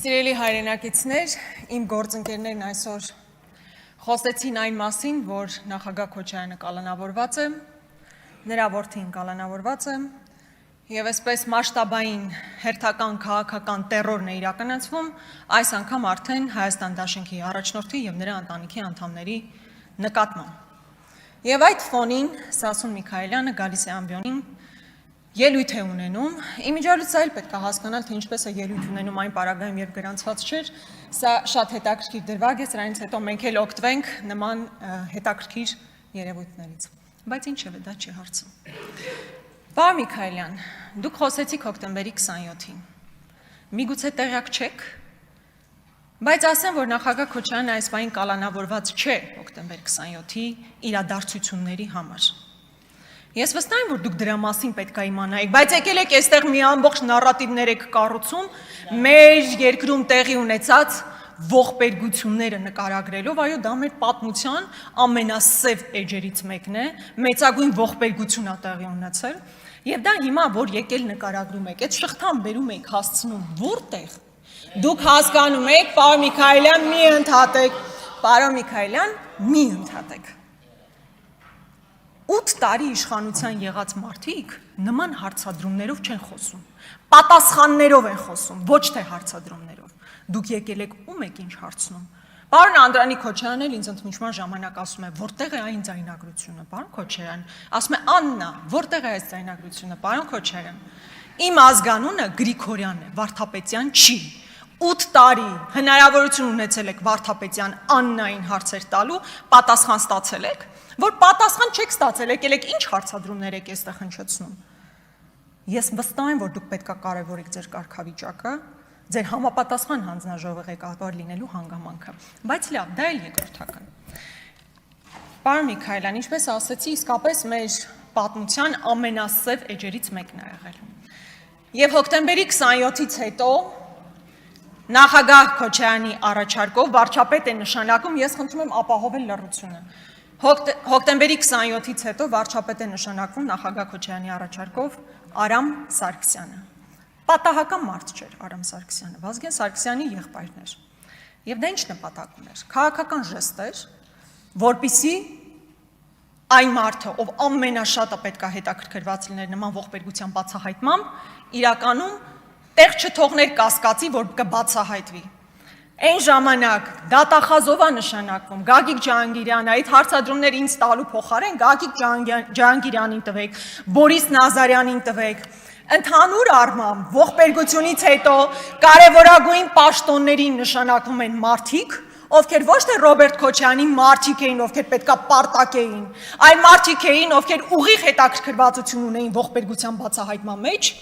Սիրելի հայրենակիցներ, իմ գործընկերներն այսօր խոսեցին այն մասին, որ նախագահ Քոչարյանը կալանավորված է, նրա որդին կալանավորված է, եւ այսպես մասշտաբային հերթական քաղաքական տերորն է իրականացվում, այս անգամ արդեն Հայաստան Դաշնքի առաջնորդի եւ նրա ընտանիքի անդամների նկատմամբ։ Եվ այդ ֆոնին Սասուն Միքայելյանը գալիս է ամբիոնին ելույթ է ունենում, իմիջիալից այլ պետք է հասկանալ, թե ինչպես է ելույթ ունենում այն պարագայում, երբ գրանցված չէր, սա շատ հետաքրքիր դրվագ է, սրանից հետո մենք էլ օգտվենք նման հետաքրքիր երևույթներից, բայց ինչևէ դա չի հարցը։ Պարոն Միքայելյան, դուք խոսեցիք հոկտեմբերի 27-ին, միգուցե տեղյակ չեք, բայց ասեմ, որ նախագահ Քոչարյանը այս պահին կալանավորված չէ հոկտեմբեր 27-ի իրադարձությունների համար։ Ես վստահ եմ, որ դուք դրա մասին պետք է իմանայիք, բայց եկել եք այստեղ մի ամբողջ նարատիվներ եք կառուցում մեր երկրում տեղի ունեցած ողբերգությունները նկարագրելով, այո, դա մեր պատմության ամենասև էջերից մեկն է, մեծագույն ողբերգություն է տեղի ունեցել, եւ դա հիմա որ եկել նկարագրում եք, այդ շղթան բերում եք հասցնում որտեղ։ Դուք հասկանում եք, պարոն Միքայելյան, մի ընդհատեք, պարոն Միքայելյան, մի ընդհատեք։ 8 տարի իշխանության եղած մարդիկ նման հարցադրումներով չեն խոսում, պատասխաններով են խոսում, ոչ թե հարցադրումներով։ Դուք եկել եք ում եք ինչ հարցնում։ Պարոն Անդրանիկ Քոչարյանն էլ ինձ ընդմիջման ժամանակ ասում է, որտեղ է այն ձայնագրությունը, պարոն Քոչարյան, ասում է Աննա, որտեղ է այս ձայնագրությունը, պարոն Քոչարյան։ Իմ ազգանունը Գրիգորյանն է, Վարդապետյան չի։ 8 տարի հնարավորություն ունեցել եք Վարդապետյան Աննային հարցեր տալու, պատասխան ստացել եք, որ պատասխան չեք ստացել, եկել եք ինչ հարցադրումներ եք այստեղ հնչեցնում։ Ես վստահ եմ, որ դուք պետք է կարևորեք ձեր կարգավիճակը, ձեր համապատասխան հանձնաժողովի ղեկավար լինելու հանգամանքը, բայց լավ, դա էլ երկրորդական։ Պարոն Միքայելյան, ինչպես ասեցի, իսկապես մեր պատմության ամենասև էջերից մեկն է եղել։ Եվ հոկտեմբերի 27-ից հետո նախագահ Քոչարյանի առաջարկով վարչապետ է նշանակում, ես խնդրում եմ ապահովել լռությունը։ Հոկտեմբերի 27-ից հետո վարչապետ է նշանակվում նախագահ Քոչարյանի առաջարկով Արամ Սարգսյանը։ Պատահական մարդ չէր Արամ Սարգսյանը, Վազգեն Սարգսյանի եղբայրն էր։ Եվ դա ինչ նպատակ ուներ։ Քաղաքական ժեստ էր, որպեսզի այն մարդը, ով ամենաշատը պետք է հետաքրքրված լիներ նման ողբերգության բացահայտմամբ, իրականում տեղ չթողներ կասկածի, որ կբացահայտվի։ Այն ժամանակ դատախազովա նշանակվում, Գագիկ Ջահանգիրյանը, այդ հարցադրումները ինձ տալու փոխարեն Գագիկ Ջահանգիրյանին տվեք, Բորիս Նազարյանին տվեք, ընդհանուր առմամբ ողբերգությունից հետո կարևորագույն պաշտոններին նշանակվում են մարդիկ, ովքեր ոչ թե Ռոբերտ Քոչարյանի մարդիկ էին, ովքեր պետքա պարտակ էին, այլ մարդիկ էին, ովքեր ուղիղ հետաքրքրվածություն ունեին ողբերգության բացահայտման մեջ,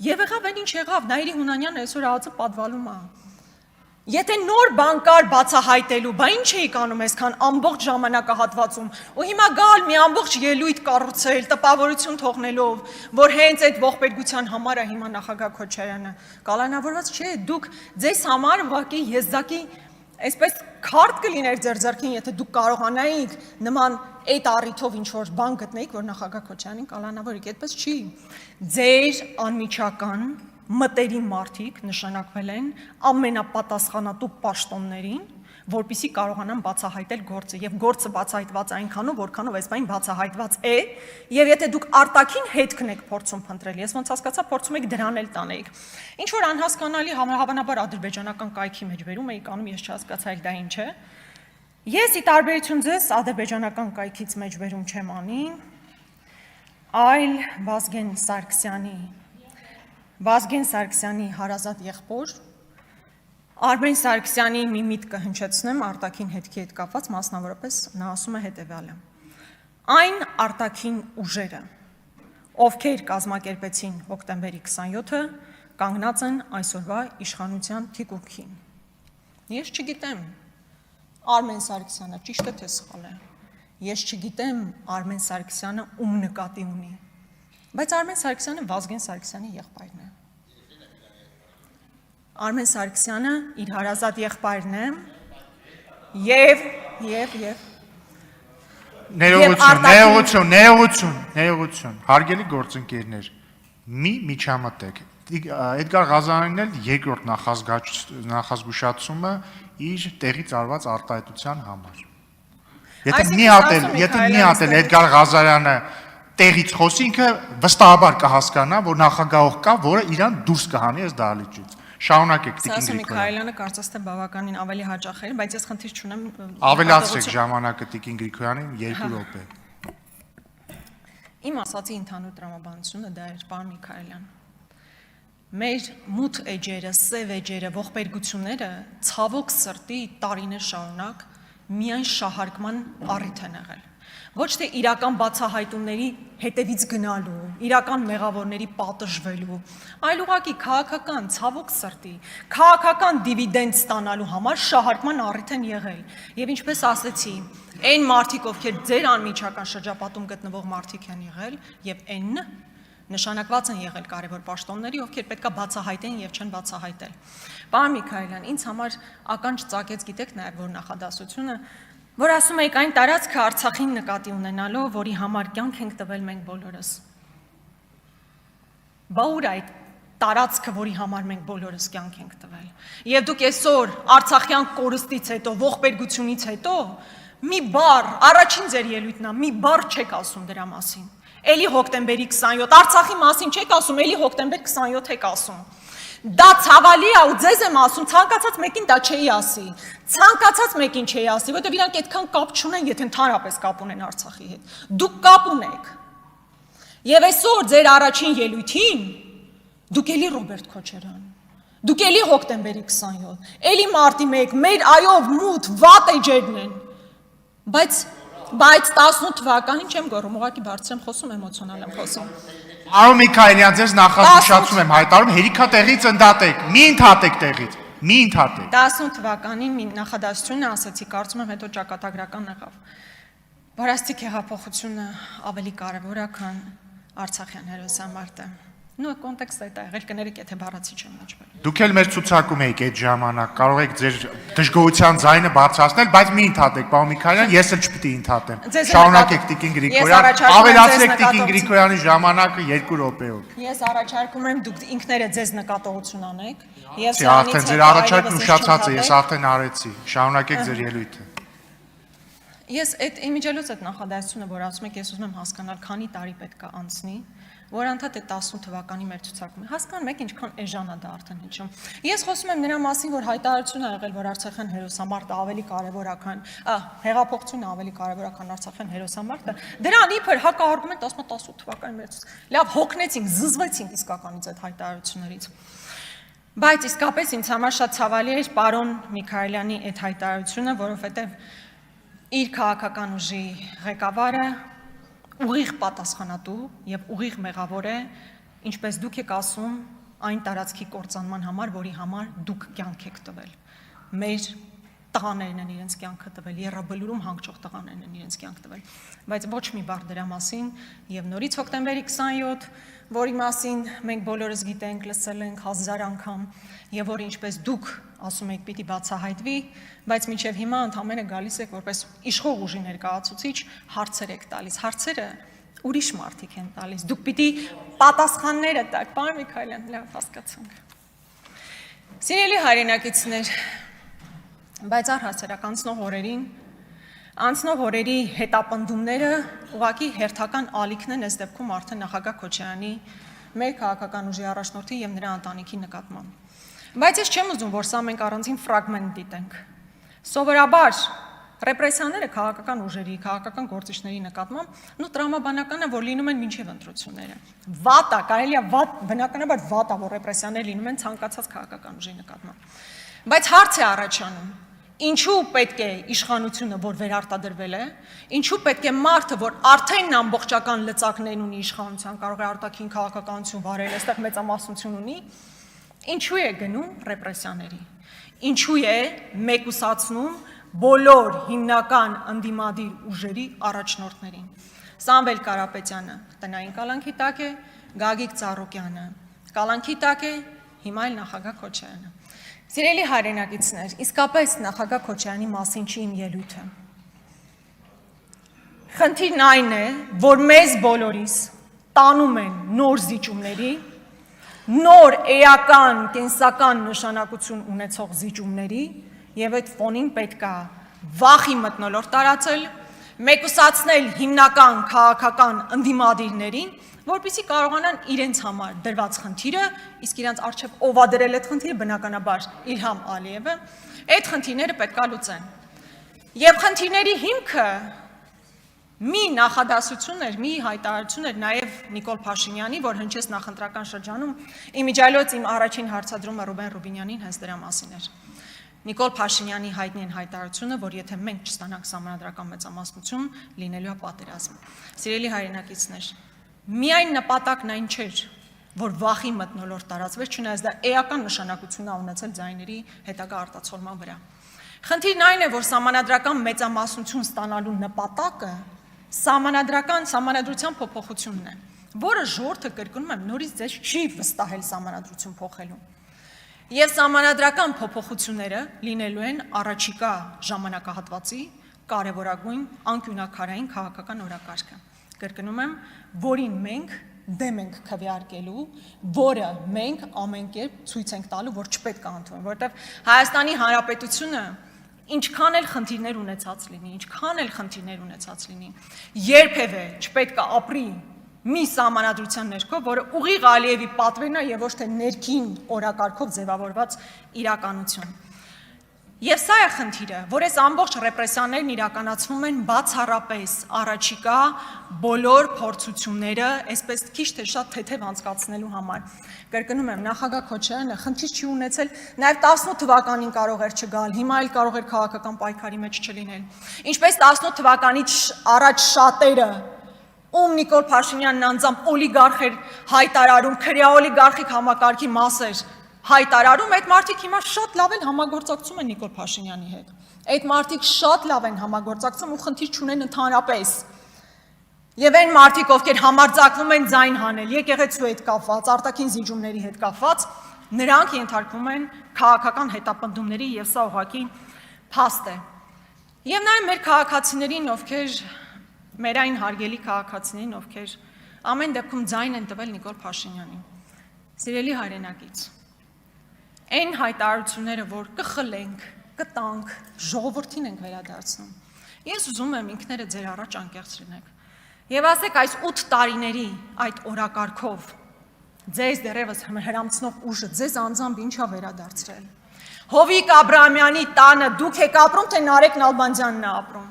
եւ եղավ այն ինչ եղավ, Նայիրի Հունանյանն այսօր ԱԱԾ պատվալում է։ Եթե նոր բան կար բացահայտելու, բա ինչ էիք անում այսքան ամբողջ ժամանակահատվածում, ու հիմա գալ մի ամբողջ ելույթ կառուցել, տպավորություն թողնելով, որ հենց այդ ողբերգության համար է հիմա նախագահ Քոչարյանը կալանավորված չէ, դուք ձեզ համար ուղղակի եզակի այսպես քարտ կլիներ ձեր ձեռքին, եթե դուք կարողանայիք նման այդ առիթով ինչ-որ բան գտնեիք, որ նախագահ Քոչարյանին կալանավորեք, այդպես չի։ Ձեր անմիջական մտերիմ մարդիկ նշանակվել են ամենապատասխանատու պաշտոններին, որպեսզի կարողանան բացահայտել գործը, եւ գործը բացահայտված այնքանով, որքանով այս բան բացահայտված է, եւ եթե դուք արտաքին հետքն եք փորձում փնտրել, ես ոնց հասկացա, փորձում եք դրան էլ տանեիք։ Ինչ որ անհասկանալի հավանաբար ադրբեջանական կայքի մեջ վերում էիք անում, ես չհասկացա դա ինչ է։ Ես ի տարբերություն ձեզ ադրբեջանական կայքից մեջ վերում չեմ անի, այլ Վազգեն Սարգսյանի հարազատ եղբոր Արմեն Սարգսյանի մի միտքը հնչեցնեմ արտաքին հետքի հետ կապված, մասնավորապես նա ասում է հետևյալը. այն արտաքին ուժերը, ովքեր կազմակերպեցին հոկտեմբերի 27-ը, կանգնած են այսօրվա իշխանության թիկունքին։ Ես չգիտեմ Արմեն Սարգսյանը ճիշտ է թե սխալ է։ Ես չգիտեմ Արմեն Սարգսյանը ում նկատի ունի, բայց Արմեն Սարգսյանը Վազգեն Սարգսյանի եղբայրն է։ Արմեն Սարգսյանը իր հարազատ եղբայրն է եւ Ներողություն, հարգելի գործընկերներ, մի միջամտեք, Էդգար Ղազարյանն էլ երկրորդ նախազգուշացումը իր տեղից արված արտահայտության համար։ Եթե մի հատ էլ Էդգար Ղազարյանը տեղից խոսի, ինքը վստահաբար կհասկանա, որ նախագահող կա, որը իրան դուրս կհանի այս դահլիճից։ Շարունակեք Տիկին Սասո Գրիգորյան։ Միքայելյանը կարծես թե բավականին ավելի հաճախ էր, բայց ես խնդիր չունեմ։ Ավելացրեք ժամանակը Տիկին Գրիգորյանին 2 րոպե։ Իմ ասացի ընդհանուր տրամաբանությունը դա էր, պարոն Միքայելյան։ Մեր մութ էջերը, սև էջերը, ողբերգությունները ցավոք սրտի տարիներ շարունակ միայն շահարկման առիթ են եղել։ Ոչ թե իրական բացահայտումների հետևից գնալու, իրական մեղավորների պատժվելու, այլ ուղղակի քաղաքական ցավոք սրտի, քաղաքական դիվիդենդ ստանալու համար շահարկման առիթ են եղել։ Եվ ինչպես ասեցի, այն մարդիկ, ովքեր ձեր անմիջական շրջապատում գտնվող մարդիկ են եղել, եւ այն նշանակված են եղել կարևոր պաշտոնների, ովքեր պետքա բացահայտեն եւ չեն բացահայտել։ Պարոն Միքայելյան, ինձ համար ականջ ծակեց, գիտեք նաեւ որ նախադասությունը, որ ասում եք այն տարածքը Արցախին նկատի ունենալով, որի համար կյանք ենք տվել մենք բոլորս։ Բա ուր այդ տարածքը, որի համար մենք բոլորս կյանք ենք տվել։ Եվ դուք այսօր Արցախյան կորստից հետո, ողբերգությունից հետո մի բառ, առաջին ձեր ելույթն է, մի բառ չեք ասում դրա մասին։ Էլի հոկտեմբերի 27, Արցախի մասին չեք ասում, էլի հոկտեմբեր 27 եք ասում։ Դա ցավալի է ու ձեզ եմ ասում, ցանկացած մեկին դա չէի ասի։ Ցանկացած մեկին չէի ասի, որովհետև իրանք այդքան կապ չունեն, եթե ընդհանրապես կապ ունեն Արցախի հետ։ Դուք կապ ունեք։ Եվ այսօր ձեր առաջին ելույթին դուք էլի Ռոբերտ Քոչարյան, դուք էլի հոկտեմբերի 27, էլի մարտի 1, մեր այով մութ վատ էջերն են։ Բայց 18 թվականին չեմ գոռում, ուղղակի բարձր եմ խոսում, էմոցիոնալ եմ խոսում։ Պարոն Միքայելյան, ձեզ նախազգուշացում եմ հայտարարում, հերիքա տեղից ընդհատեք, մի ընդհատեք տեղից, մի ընդհատեք։ 18 թվականին մի նախադասություն ասացի, կարծում եմ հետո ճակատագրական եղավ։ Բարաստիկ հեղափոխությունը ավելի կարևոր է, քան Արցախյան հերոսամարտը։ Նույն կոնտեքստը դա եղել կներեք, եթե բառացի չեմ հաշվել։ Դուք էլ մեր ցուցակում եք այդ ժամանակ, կարող եք ձեր դժգոհության ձայնը բարձրացնել, բայց մի ընդհատեք, պարոն Միքայելյան, ես էլ չպիտի ընդհատեմ։ Շարունակեք Տիկին Գրիգորյան, ավելացրեք Տիկին Գրիգորյանի ժամանակը 2 րոպեով։ Ես առաջարկում եմ դուք ինքներդ ձեզ նկատողություն անեք։ Ես արդեն ձեր առաջարկն ուշացած է, ես արդեն արեցի։ Շարունակեք ձեր ելույթը։ Ես այդ իմիջելուց այդ նախադասությունը, որ ասում եք, ես ուզում եմ հասկանալ, քանի տարի պետք է անցնի, որ անդադ է 18 թվականի մեր ցուցակում։ Հասկանում եք ինչքան էժան է դա արդեն հնչում։ Ես խոսում եմ նրա մասին, որ հայտարարություն ա եղել, որ Արցախյան հերոսամարտը ավելի կարևոր է, քան հեղափոխությունը ավելի կարևոր է, քան Արցախյան հերոսամարտը։ Դրան իբր հակաարգումենտ ասում 18 թվականի մեր ցուցակ։ Լավ, հոգնեցինք, զզվեցինք իսկականից այդ հայտարարություններից։ Բայց իսկապես ինձ համար շատ ցավալի էր պարոն Միքայելյանի այդ հայտարարությունը, որովհետև իր քաղաքական ուժի ղեկավարը ուղիղ պատասխանատու եւ ուղիղ մեղավոր է, ինչպես դուք եք ասում, այն տարածքի կործանման համար, որի համար դուք կյանք եք տվել։ Մեր տղաներն են իրենց կյանքը տվել, Եռաբլուրում հանգչող տղաներն են իրենց կյանք տվել, բայց ոչ մի բառ դրա մասին եւ նորից հոկտեմբերի 27, որի մասին մենք բոլորս գիտենք, լսել ենք 1000 անգամ եւ որ ինչպես դուք ասում եք պիտի բացահայտվի, բայց մինչև հիմա ընդհանրապես գալիս եք որպես իշխող ուժի ներկայացուցիչ հարցեր եք տալիս, հարցերը ուրիշ մարդիկ են տալիս, դուք պիտի պատասխանները տաք, պարոն Միքայելյան, լավ հասկացանք։ Սիրելի հայրենակիցներ, բայց առհասարակ անցնող օրերի հետապնդումները ուղղակի հերթական ալիքն են այս դեպքում արդեն նախագահ Քոչարյանի մեր քաղաքական ուժի առաջնորդի եւ նրա ընտանիքի նկատմամբ։ Բայց ես չեմ ուզում, որ սա մենք առանձին ֆրագմենտ դիտենք։ Սովորաբար ռեպրեսիաները քաղաքական ուժերի, քաղաքական գործիչների նկատմամբ տրամաբանական է, որ լինում են մինչև ընտրությունները։ Վատ է, կարելի է բնականաբար վատ է, որ ռեպրեսիաներ լինում են ցանկացած քաղաքական ուժի նկատմամբ։ Բայց հարց է առաջանում. ինչու պետք է իշխանությունը, որ վերարտադրվել է, ինչու պետք է մարդը, որ արդեն ամբողջական լծակներ ունի իշխանության, կարող է արտաքին քաղաքականություն վարել, այստեղ մեծամասնություն ունի, ինչու է գնում ռեպրեսիաների, ինչու է մեկուսացնում բոլոր հիմնական ընդդիմադիր ուժերի առաջնորդներին։ Սամվել Կարապետյանը տնային կալանքի տակ է, Գագիկ Ծառուկյանը կալանքի տակ է, հիմա էլ նախագահ Քոչարյանը։ Սիրելի հայրենակիցներ, իսկապես նախագահ Քոչարյանի մասին չի իմ ելույթը։ Խնդիրն այն է, որ մեզ բոլորիս տանում են նոր զիջումների, նոր էական, կենսական նշանակություն ունեցող զիջումների եւ այդ ֆոնին պետք է վախի մթնոլորտ տարածել, մեկուսացնել հիմնական քաղաքական ընդդիմադիրներին, որպեսզի կարողանան իրենց համար դրված խնդիրը, իսկ իրենց արժեվ ով է դրել այդ խնդիրը, բնականաբար Իլհամ Ալիևը, այդ խնդիրները պետք է լուծեն։ Եվ խնդիրների հիմքը մի նախադասություն էր, մի հայտարարություն էր նաև Նիկոլ Փաշինյանի, որ հնչեց նախընտրական շրջանում, իմիջիայլոց իմ առաջին հարցադրումը Ռուբեն Ռուբինյանին հենց դրա մասին էր։ Նիկոլ Փաշինյանի հայտնի հայտարարությունը, որ եթե մենք չստանանք սահմանադրական մեծամասնություն, լինելու է պատերազմ։ Սիրելի հայրենակիցներ, միայն նպատակն այն չէր, որ վախի մթնոլորտ տարածվեց, չնայած դա էական նշանակություն է ունեցել ձայների հետագա արտացոլման վրա։ Խնդիրն այն է, որ սահմանադրական մեծամասնություն ստանալու նպատակը սահմանադրության փոփոխությունն է, որը ժողովուրդը կրկնում եմ նորից ձեզ չի վստահել սահմանադրություն փոխելու։ Եվ սահմանադրական փոփոխությունները լինելու են առաջիկա ժամանակահատվածի կարևորագույն անկյունակարային քաղաքական օրակարգը։ Կրկնում եմ, որին մենք դեմ ենք քվեարկելու, որը մենք ամեն կերպ ցույց ենք տալու, որ չպետք է ընդունենք, որովհետև Հայաստանի Հանրապետությունը ինչքան էլ խնդիրներ ունեցած լինի, երբևէ չպետք է ապրի մի սահմանադրության ներքո, որը ուղիղ Ալիևի պատվերն է եւ ոչ թե ներքին օրակարգով ձևավորված իրականություն։ Եվ սա է խնդիրը, որ այս ամբողջ ռեպրեսիաներն իրականացվում են բացառապես առաջիկա բոլոր փորձությունները, այսպես քիչ թե շատ թեթև անցկացնելու համար։ Կրկնում եմ, նախագահ Քոչարյանը խնդիր չի ունեցել, նաև 18 թվականին կարող էր չգալ, հիմա էլ կարող էր քաղաքական պայքարի մեջ չլինել։ Ինչպես 18 թվականից առաջ շատերը, ում Նիկոլ Փաշինյանն անձամբ օլիգարխ էր հայտարարում, քրեաօլիգարխիկ համակարգի մաս էր հայտարարում, այդ մարդիկ հիմա շատ լավ են համագործակցում են Նիկոլ Փաշինյանի հետ։ Այդ մարդիկ շատ լավ են համագործակցում ու խնդիր չունեն ընդհանրապես։ Եվ այն մարդիկ, ովքեր համարձակվում են ձայն հանել եկեղեցու հետ կապված, արտաքին զիջումների հետ կապված, նրանք ենթարկվում են քաղաքական հետապնդումների եւ սա ուղղակի փաստ է։ Եվ նաեւ մեր քաղաքացիներին, ովքեր մեր այն հարգելի քաղաքացիներին, ովքեր ամեն դեպքում ձայն են տվել Նիկոլ Փաշինյանին։ Սիրելի հայրենակից, այն հայտարարությունները, որ կխլենք, կտանք, ժողովրդին ենք վերադարձնում։ Ես ուզում եմ ինքները ձեր առաջ անկեղծ լինեք։ Եվ ասեք այս 8 տարիների այդ օրակարգով ձեզ դեռևս հրամցնող ուժը ձեզ անձամբ ինչա վերադարձրել։ Հովիկ Աբրահամյանի տանը դուք եք ապրում, թե Նարեկ Նալբանդյանն է ապրում։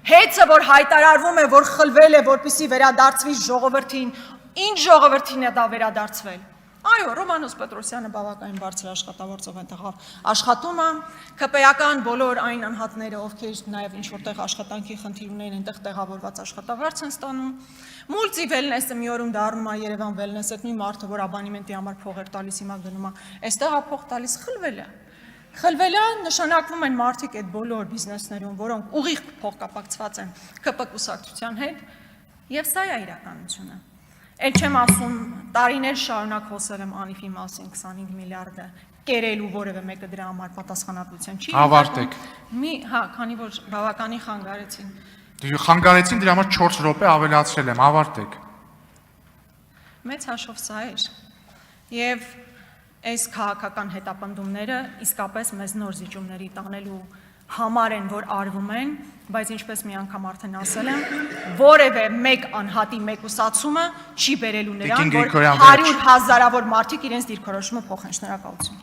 Հեծը, որ հայտարարվում է, որ խլվել է, որպեսզի վերադարձվի ժողովրդին, ինչ ժողովրդին է դա վերադարձվել։ Այո, Ռոմանոս Պետրոսյանը բավականին բարձր աշխատավորцով այնտեղ աշխատում է, ԿՊ-ական բոլոր այն անհատները, ովքեր նաև ինչ-որտեղ աշխատանքի խնդիր ունեն, այնտեղ տեղավորված աշխատավարձ են ստանում։ Մուլտի վելնեսը մի օրում դառնում է Երևան վելնես, այդ մի մարդը, որ աբանիմենտի համար փող էր տալիս, հիմա գնում է, այստեղ է փող տալիս, խլվել է։ Խլվել է, նշանակվում են մարդիկ այդ բոլոր բիզնեսներում, որոնք ուղիղ փոխկապակցված են ԿՊ կուսակցության հետ, եւ սա է իրականությունը։ Էլ չեմ ասում, տարիներ շարունակ խոսել եմ Անիֆի մասին 25 միլիարդը կերելու որևէ մեկը դրա համար պատասխանատվության չի։ Ավարտեք։ Հա, քանի որ բավականին խանգարեցին։ Խանգարեցին, դրա համար 4 րոպե ավելացրել եմ, ավարտեք։ Մեծ հաշվով սա էր։ Եվ այս քաղաքական հետապնդումները իսկապես մեզ նոր զիջումների տանելու համար են, որ արվում են, բայց ինչպես մի անգամ արդեն ասել եմ, որևէ մեկ անհատի մեկուսացումը չի բերելու նրան, որ 100 հազարավոր մարդիկ իրենց դիրքորոշումը փոխեն։ Շնորհակալություն։